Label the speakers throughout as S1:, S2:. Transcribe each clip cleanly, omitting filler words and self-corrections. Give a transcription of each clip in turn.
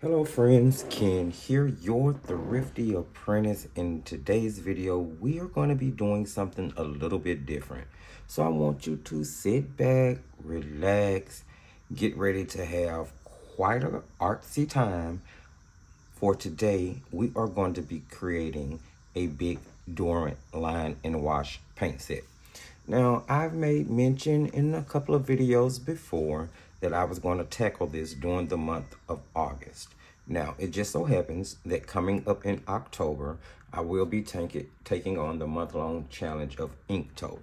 S1: Hello friends, Ken here, your thrifty apprentice. In today's video, we are going to be doing something a little bit different. So I want you to sit back, relax, get ready to have quite an artsy time. For today, we are going to be creating a big Derwent Line Wash paint set. Now, I've made mention in a couple of videos before that I was going to tackle this during the month of August. Now, it just so happens that coming up in October, I will be taking on the month-long challenge of Inktober.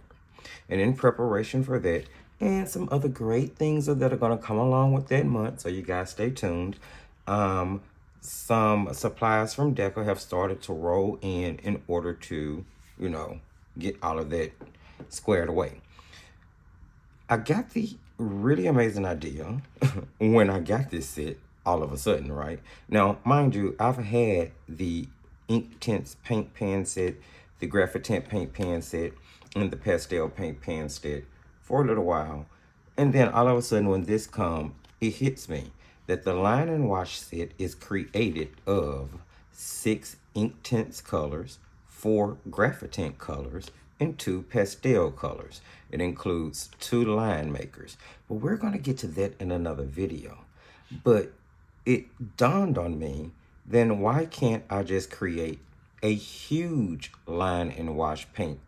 S1: And in preparation for that, and some other great things that are going to come along with that month, so you guys stay tuned. Some supplies from Deco have started to roll in order to, get all of that squared away. I got the really amazing idea when I got this set all of a sudden, right? Now, mind you, I've had the Inktense paint pan set, the Graphitint paint pan set, and the pastel paint pan set for a little while. And then all of a sudden when this comes, it hits me that the Line and Wash set is created of 6 Inktense colors, 4 Graphitint colors, and 2 pastel colors. It includes 2 line makers, but we're going to get to that in another video. But it dawned on me, then why can't I just create a huge Line and Wash paint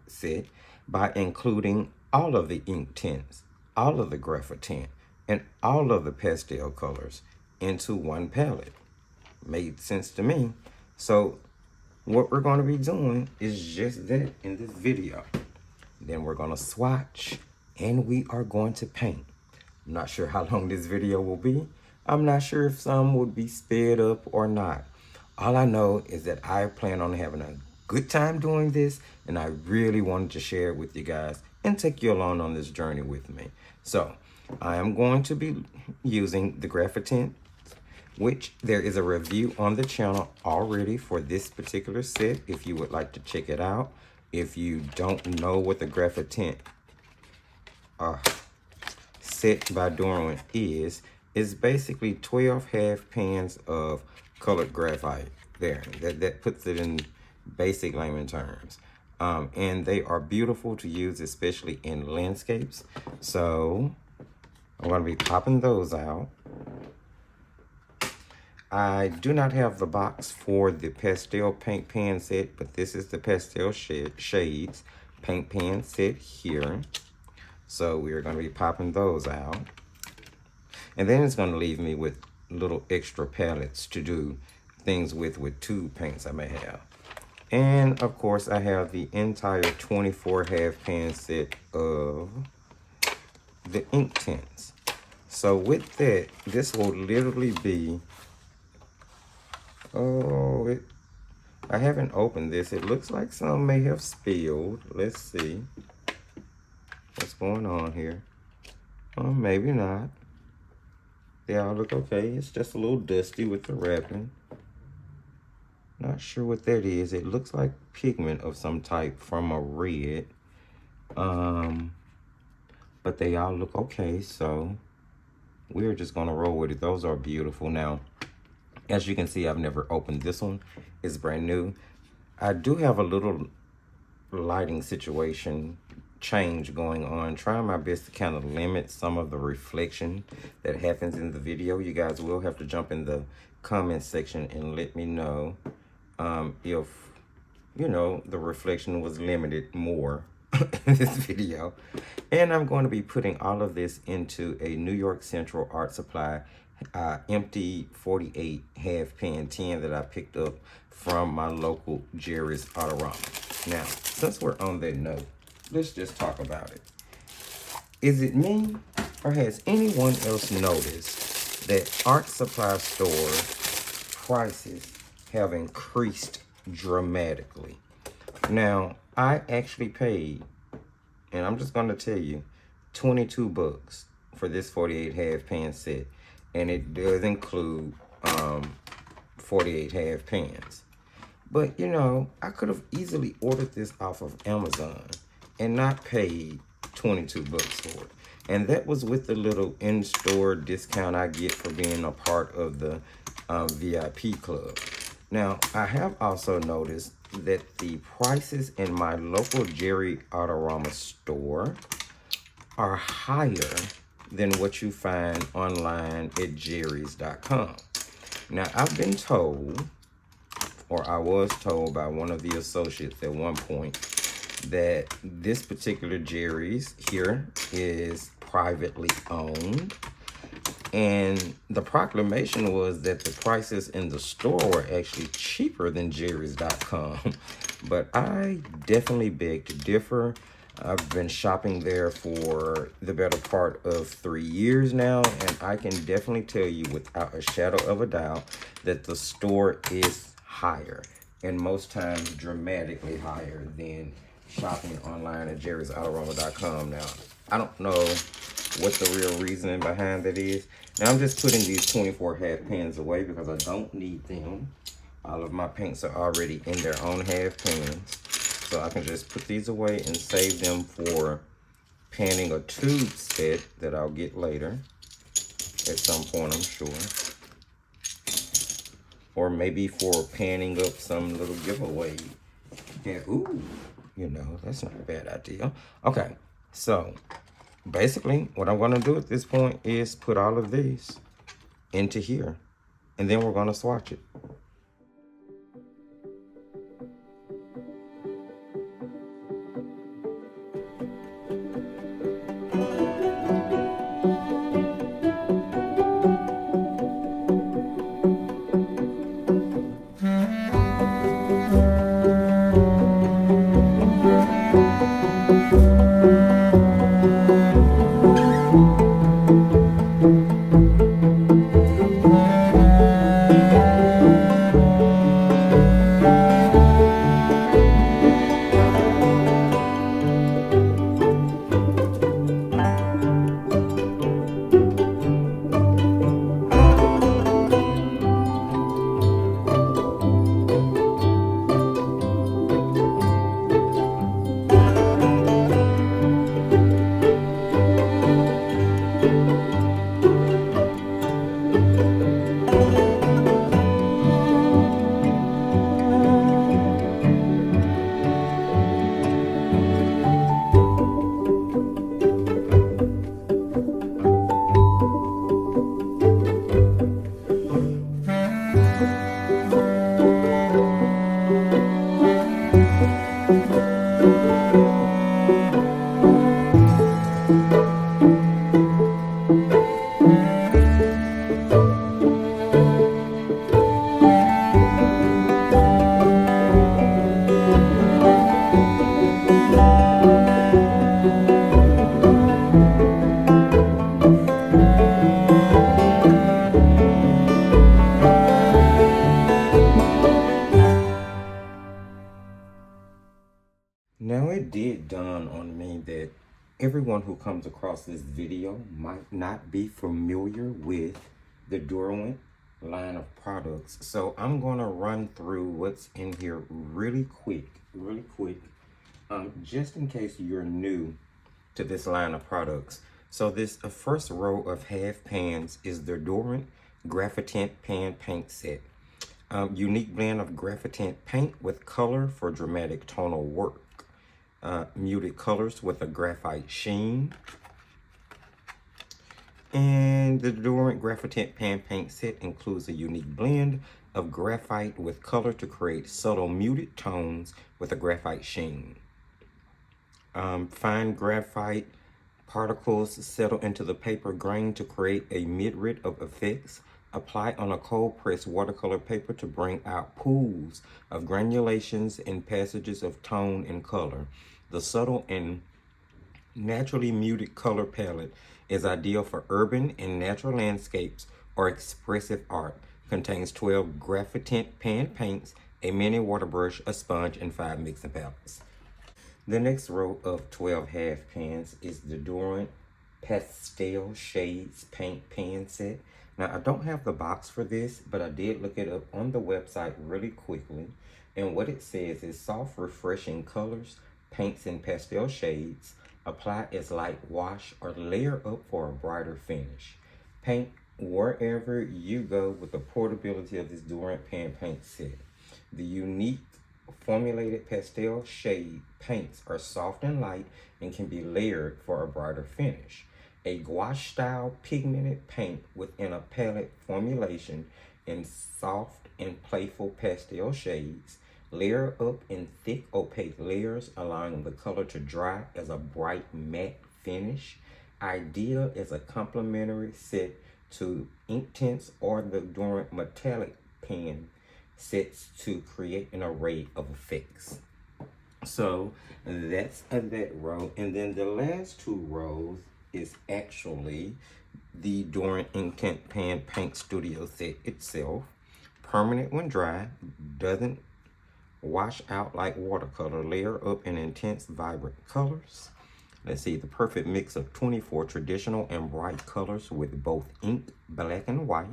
S1: set by including all of the Inktense, all of the Graphitint, and all of the pastel colors into one palette? Made sense to me. So what we're going to be doing is just that in this video. Then we're going to swatch and we are going to paint. I'm not sure how long this video will be. I'm not sure if some would be sped up or not. All I know is that I plan on having a good time doing this, and I really wanted to share it with you guys and take you along on this journey with me. So I am going to be using the Graphitint, which there is a review on the channel already for this particular set if you would like to check it out. If you don't know what the Graphitint set by Derwent is, it's basically 12 half pans of colored graphite. There, that puts it in basic layman terms. And they are beautiful to use, especially in landscapes. So I'm going to be popping those out. I do not have the box for the pastel paint pan set, but this is the pastel shades paint pan set here. So we're going to be popping those out. And then it's going to leave me with little extra palettes to do things with 2 paints I may have. And of course I have the entire 24 half pan set of the Inktense. So with that, this will literally be, I haven't opened this. It looks like some may have spilled. Let's see what's going on here. Maybe not. They all look okay. It's just a little dusty with the wrapping. Not sure what that is. It looks like pigment of some type from a red. But they all look okay, so we're just gonna roll with it. Those are beautiful. Now, as you can see, I've never opened this one. It's brand new. I do have a little lighting situation change going on, trying my best to kind of limit some of the reflection that happens in the video. You guys will have to jump in the comment section and let me know if the reflection was limited more in this video. And I'm going to be putting all of this into a New York Central Art Supply empty 48 half pan tin that I picked up from my local Jerry's Autorama. Now, since we're on that note, let's just talk about it. Is it me, or has anyone else noticed that art supply store prices have increased dramatically? Now, I actually paid, and I'm just going to tell you, 22 bucks for this 48 half pan set, and it does include 48 half pans. But I could have easily ordered this off of Amazon and not paid 22 bucks for it. And that was with the little in-store discount I get for being a part of the VIP club. Now, I have also noticed that the prices in my local Jerry Autorama store are higher than what you find online at jerrys.com. Now, I've been told, or I was told by one of the associates at one point, that this particular Jerry's here is privately owned. And the proclamation was that the prices in the store were actually cheaper than jerrys.com. But I definitely beg to differ. I've been shopping there for the better part of 3 years now, and I can definitely tell you without a shadow of a doubt that the store is higher, and most times dramatically higher than shopping online at jerrysautorama.com. Now, I don't know what the real reasoning behind that is. Now, I'm just putting these 24 half pans away because I don't need them. All of my paints are already in their own half pans. So I can just put these away and save them for panning a tube set that I'll get later at some point, I'm sure. Or maybe for panning up some little giveaway. Yeah, ooh, you know, that's not a bad idea. Okay, so basically what I'm gonna do at this point is put all of these into here, and then we're gonna swatch it. Now, it did dawn on me that everyone who comes across this video might not be familiar with the Derwent line of products. So I'm going to run through what's in here really quick, just in case you're new to this line of products. So this first row of half pans is the Derwent Graphitent Pan Paint Set. Unique blend of graphitent paint with color for dramatic tonal work. Muted colors with a graphite sheen. And the Derwent Graphitent Pan Paint Set includes a unique blend of graphite with color to create subtle muted tones with a graphite sheen. Fine graphite particles settle into the paper grain to create a myriad of effects. Apply on a cold pressed watercolor paper to bring out pools of granulations and passages of tone and color. The subtle and naturally muted color palette is ideal for urban and natural landscapes or expressive art. Contains 12 graphitent pan paints, a mini water brush, a sponge, and 5 mixing palettes. The next row of 12 half pans is the Derwent Pastel Shades Paint Pan Set. Now, I don't have the box for this, but I did look it up on the website really quickly. And what it says is soft, refreshing colors, paints in pastel shades, apply as light wash or layer up for a brighter finish. Paint wherever you go with the portability of this Derwent Pan Paint set. The unique formulated pastel shade paints are soft and light and can be layered for a brighter finish. A gouache style pigmented paint within a palette formulation in soft and playful pastel shades. Layer up in thick opaque layers, allowing the color to dry as a bright matte finish. Ideal as a complementary set to Inktense or the Derwent metallic pen sets to create an array of effects. So that's that row. And then the last two rows is actually the Derwent Inktense Pan Paint Studio set itself. Permanent when dry, doesn't wash out like watercolor, layer up in intense vibrant colors. Let's see, the perfect mix of 24 traditional and bright colors with both ink, black and white.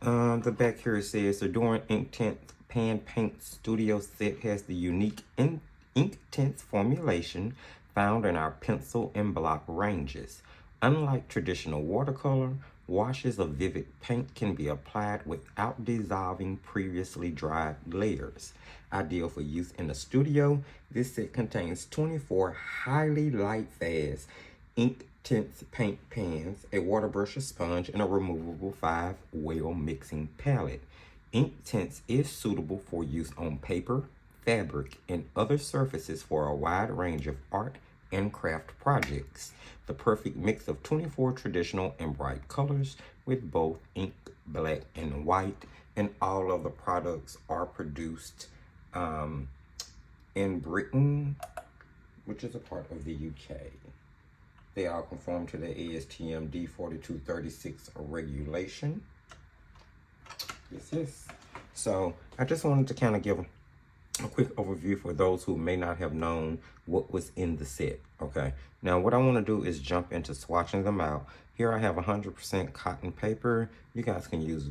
S1: The back here says the Derwent Inktense Pan Paint Studio set has the unique Inktense formulation found in our pencil and block ranges. Unlike traditional watercolor, washes of vivid paint can be applied without dissolving previously dried layers. Ideal for use in the studio, this set contains 24 highly light-fast Inktense paint pans, a water brush, a sponge, and a removable 5-well mixing palette. Inktense is suitable for use on paper, fabric, and other surfaces for a wide range of art and craft projects. The perfect mix of 24 traditional and bright colors with both ink, black, and white. And all of the products are produced in Britain, which is a part of the UK. They all conform to the ASTM D4236 regulation. Yes. So I just wanted to kind of give a quick overview for those who may not have known what was in the set. Okay, now what I want to do is jump into swatching them out. Here I have 100% cotton paper. You guys can use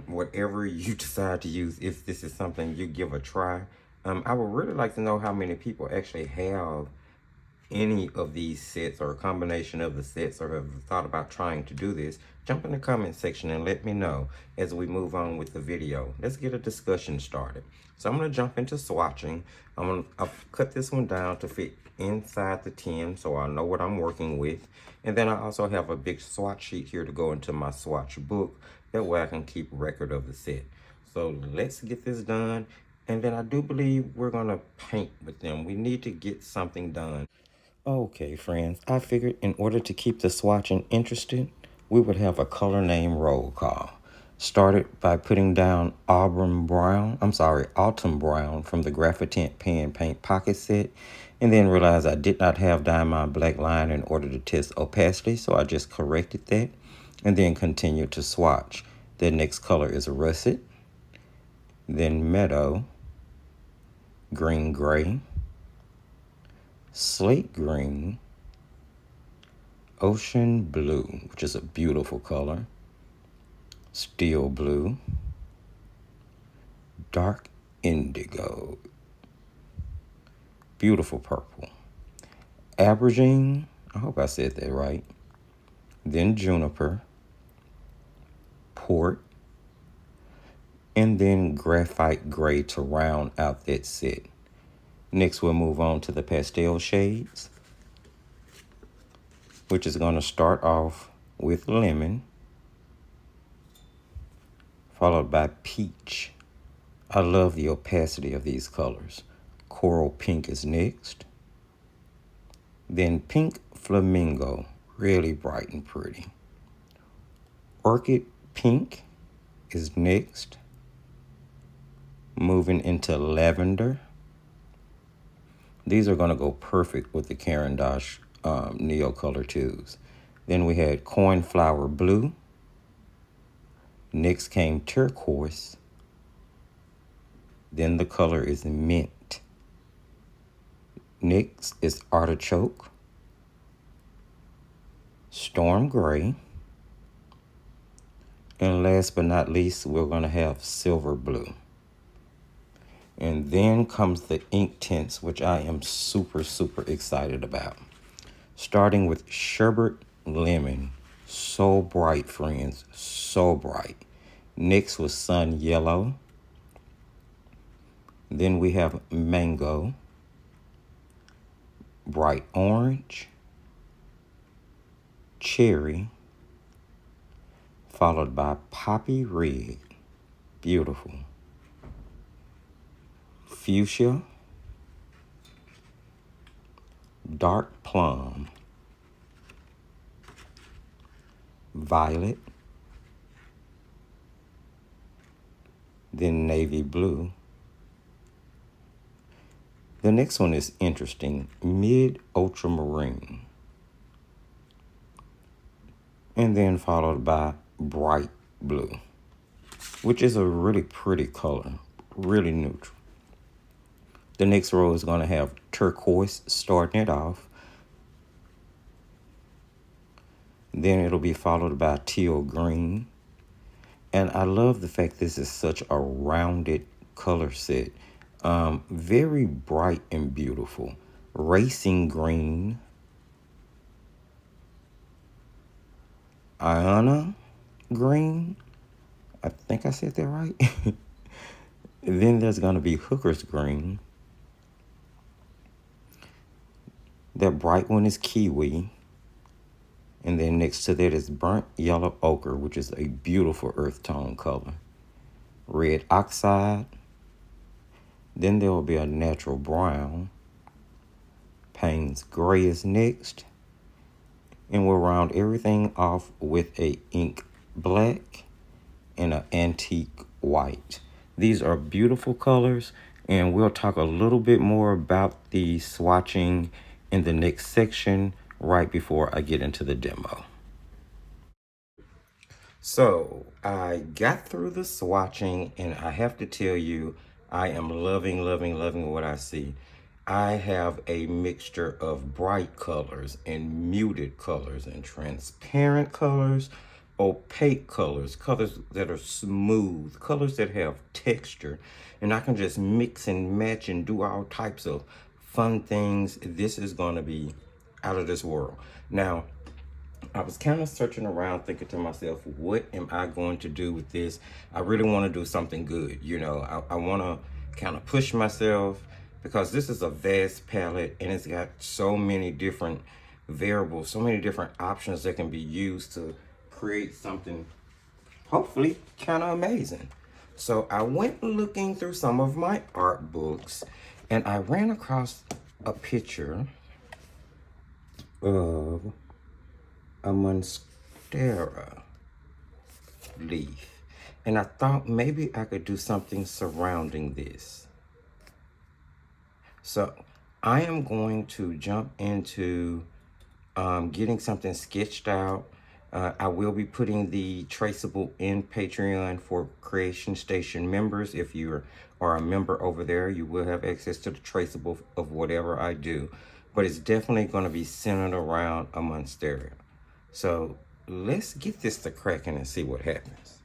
S1: whatever you decide to use if this is something you give a try. I would really like to know how many people actually have any of these sets or a combination of the sets or have thought about trying to do this. Jump in the comment section and let me know as we move on with the video. Let's get a discussion started. So I'm going to jump into swatching. I'll cut this one down to fit inside the tin so I know what I'm working with. And then I also have a big swatch sheet here to go into my swatch book. That way I can keep record of the set. So let's get this done. And then I do believe we're going to paint with them. We need to get something done. Okay, friends, I figured in order to keep the swatching interesting, we would have a color name roll call. Started by putting down Autumn Brown from the Graphitint Pan Paint Pocket Set, and then realized I did not have Diamond Black Line in order to test opacity, so I just corrected that, and then continued to swatch. The next color is Russet, then Meadow, Green Gray, Slate Green, Ocean Blue, which is a beautiful color, Steel Blue, Dark Indigo, beautiful purple, Aubergine, I hope I said that right, then Juniper, Port, and then Graphite Gray to round out that set. Next, we'll move on to the pastel shades, which is going to start off with Lemon, followed by Peach. I love the opacity of these colors. Coral Pink is next. Then Pink Flamingo, really bright and pretty. Orchid Pink is next. Moving into Lavender. These are going to go perfect with the Caran d'Ache Neo Color 2s. Then we had Cornflower Blue. Next came Turquoise. Then the color is Mint. Next is Artichoke. Storm Gray. And last but not least, we're going to have Silver Blue. And then comes the Inktense, which I am super excited about. Starting with Sherbet Lemon. So bright, friends. So bright. Next was sun yellow. Then we have mango, bright orange, cherry, followed by poppy red. Beautiful. Fuchsia, dark plum, violet, then navy blue. The next one is interesting, mid ultramarine, and then followed by bright blue, which is a really pretty color, really neutral. The next row is going to have turquoise starting it off. Then it'll be followed by teal green. And I love the fact this is such a rounded color set. Very bright and beautiful. Racing green. Iona green. I think I said that right. Then there's going to be hooker's green. That bright one is kiwi. And then next to that is burnt yellow ochre, which is a beautiful earth tone color. Red oxide. Then there will be a natural brown. Payne's gray is next. And we'll round everything off with a ink black and an antique white. These are beautiful colors, and we'll talk a little bit more about the swatching in the next section right before I get into the demo. So I got through the swatching, and I have to tell you, I am loving what I see. I have a mixture of bright colors and muted colors and transparent colors, opaque colors, colors that are smooth, colors that have texture, and I can just mix and match and do all types of fun things. This is going to be out of this world. Now, I was kind of searching around thinking to myself, what am I going to do with this? I really want to do something good. You know, I want to kind of push myself, because this is a vast palette and it's got so many different variables, so many different options that can be used to create something hopefully kind of amazing. So I went looking through some of my art books, and I ran across a picture of a monstera leaf, and I thought maybe I could do something surrounding this. So I am going to jump into getting something sketched out. I will be putting the traceable in Patreon for Creation Station members. If you are a member over there, you will have access to the traceable of whatever I do. But it's definitely going to be centered around a monstera. So let's get this to cracking and see what happens.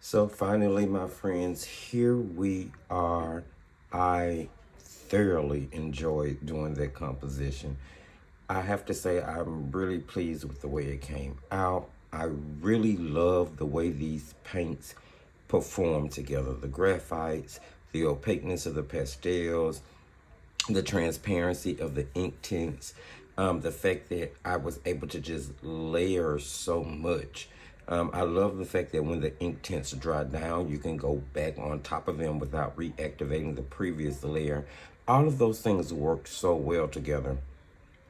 S1: So finally, my friends, here we are. I thoroughly enjoyed doing that composition. I have to say I'm really pleased with the way it came out. I really love the way these paints perform together. The graphites, the opaqueness of the pastels, the transparency of the ink tints, the fact that I was able to just layer so much. I love the fact that when the ink tints dry down, you can go back on top of them without reactivating the previous layer. All of those things work so well together.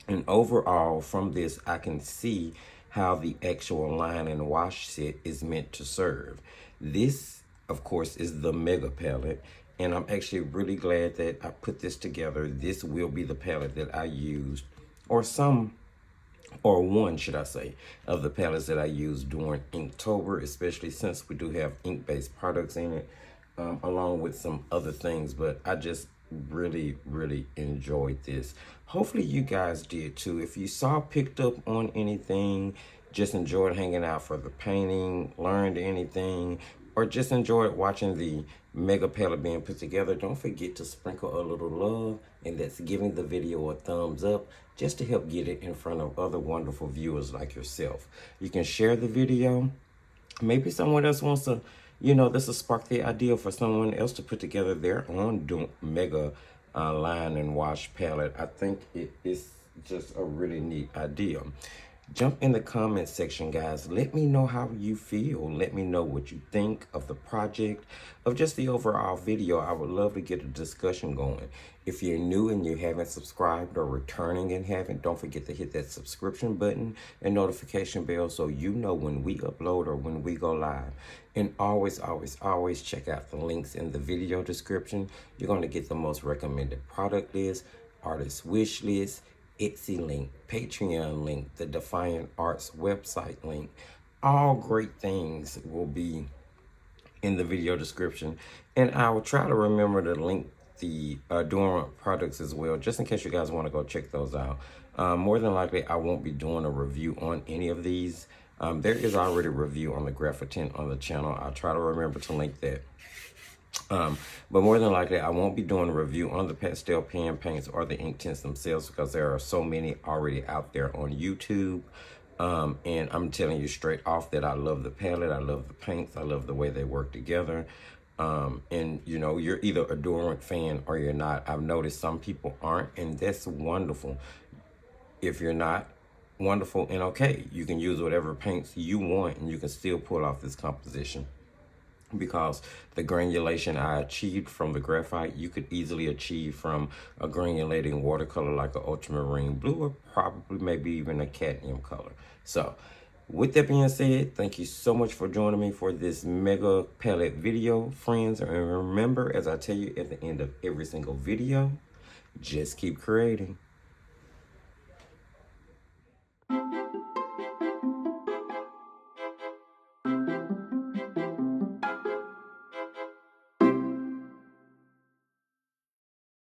S1: And overall, from this, I can see how the actual line and wash set is meant to serve. This, of course, is the mega palette. And I'm actually really glad that I put this together. This will be the palette that I used, or one, should I say, of the palettes that I used during Inktober, especially since we do have ink-based products in it, along with some other things. But I just really enjoyed this. Hopefully you guys did too. If you picked up on anything, just enjoyed hanging out for the painting, learned anything, or just enjoyed watching the mega palette being put together, don't forget to sprinkle a little love, and that's giving the video a thumbs up, just to help get it in front of other wonderful viewers like yourself. You can share the video. Maybe someone else wants to, this will spark the idea for someone else to put together their own mega line and wash palette. I think it is just a really neat idea. Jump in the comment section, guys. Let me know how you feel. Let me know what you think of the project, of just the overall video. I would love to get a discussion going. If you're new and you haven't subscribed, or returning and haven't, don't forget to hit that subscription button and notification bell so you know when we upload or when we go live. And always check out the links in the video description. You're going to get the most recommended product list, artist wish list, Etsy link, Patreon link, the defyantarts website link. All great things will be in the video description. And I will try to remember to link the Derwent products as well, just in case you guys want to go check those out. More than likely, I won't be doing a review on any of these. There is already a review on the Graphitin on the channel. I'll try to remember to link that. But more than likely, I won't be doing a review on the pastel pen paints or the ink tints themselves, because there are so many already out there on YouTube. And I'm telling you straight off that I love the palette, I love the paints, I love the way they work together. And you're either a Derwent fan or you're not. I've noticed some people aren't, and that's wonderful. If you're not, wonderful and okay. You can use whatever paints you want and you can still pull off this composition, because the granulation I achieved from the graphite, you could easily achieve from a granulating watercolor like an ultramarine blue, or probably maybe even a cadmium color. So with that being said, thank you so much for joining me for this mega palette video, friends. And remember, as I tell you at the end of every single video, just keep creating.